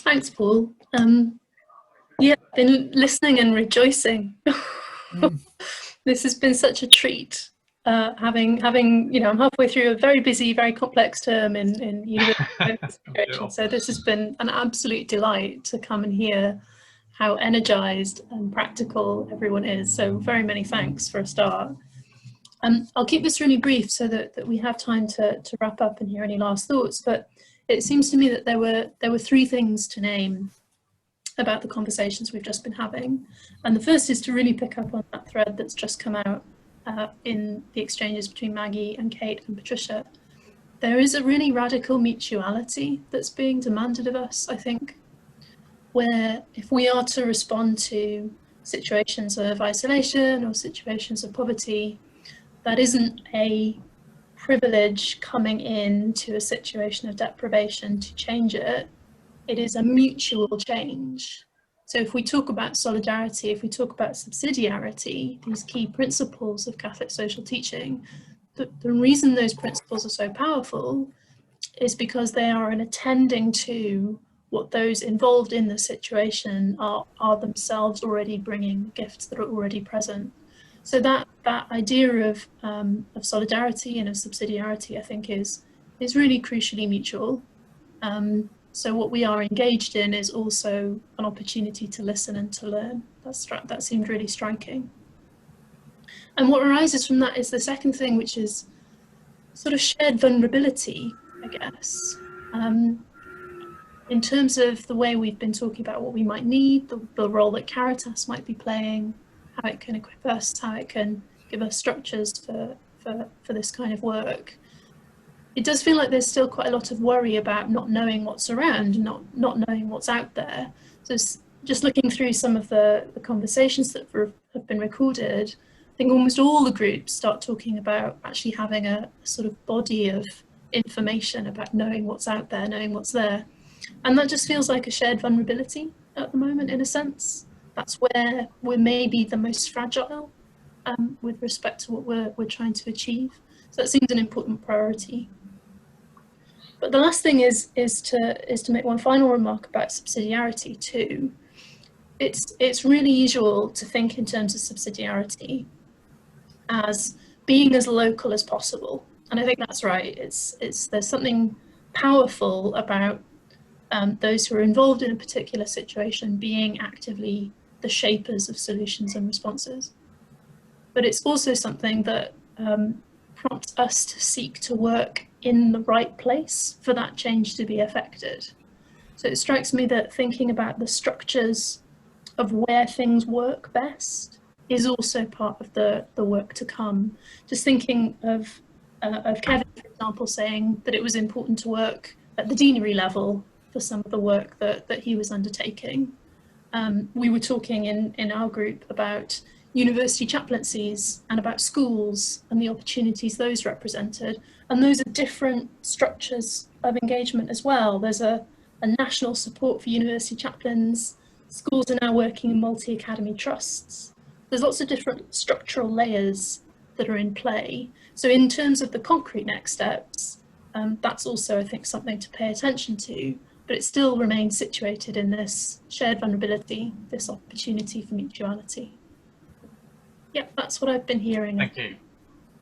Thanks, Paul. Yeah, I've been listening and rejoicing. This has been such a treat. Having, I'm halfway through a very busy, very complex term in university. So this has been an absolute delight to come and hear how energized and practical everyone is. So very many thanks for a start. I'll keep this really brief so that we have time to wrap up and hear any last thoughts. But it seems to me that there were three things to name about the conversations we've just been having. And the first is to really pick up on that thread that's just come out in the exchanges between Maggie and Kate and Patricia. There is a really radical mutuality that's being demanded of us, I think, where if we are to respond to situations of isolation or situations of poverty, that isn't a privilege coming into a situation of deprivation to change it. It is a mutual change. So if we talk about solidarity, if we talk about subsidiarity, these key principles of Catholic social teaching, the reason those principles are so powerful is because they are an attending to what those involved in the situation are themselves already bringing, gifts that are already present. So that idea of solidarity and of subsidiarity, I think, is really crucially mutual. So what we are engaged in is also an opportunity to listen and to learn. That seemed really striking. And what arises from that is the second thing, which is sort of shared vulnerability, I guess. In terms of the way we've been talking about what we might need, the role that Caritas might be playing, how it can equip us, how it can give us structures for this kind of work. It does feel like there's still quite a lot of worry about not knowing what's around, not knowing what's out there. So just looking through some of the conversations that have been recorded, I think almost all the groups start talking about actually having a sort of body of information about knowing what's out there, knowing what's there. And that just feels like a shared vulnerability at the moment, in a sense. That's where we're maybe the most fragile with respect to what we're trying to achieve. So that seems an important priority. But the last thing is to make one final remark about subsidiarity too. It's really usual to think in terms of subsidiarity as being as local as possible, and I think that's right. There's something powerful about those who are involved in a particular situation being actively the shapers of solutions and responses. But it's also something that prompts us to seek to work in the right place for that change to be effected. So it strikes me that thinking about the structures of where things work best is also part of the work to come. Just thinking of Kevin, for example, saying that it was important to work at the deanery level for some of the work that he was undertaking. We were talking in our group about university chaplaincies and about schools and the opportunities those represented. And those are different structures of engagement as well. There's a national support for university chaplains. Schools are now working in multi-academy trusts. There's lots of different structural layers that are in play. So in terms of the concrete next steps, that's also, I think, something to pay attention to, but it still remains situated in this shared vulnerability, this opportunity for mutuality. Yep, that's what I've been hearing. Thank you.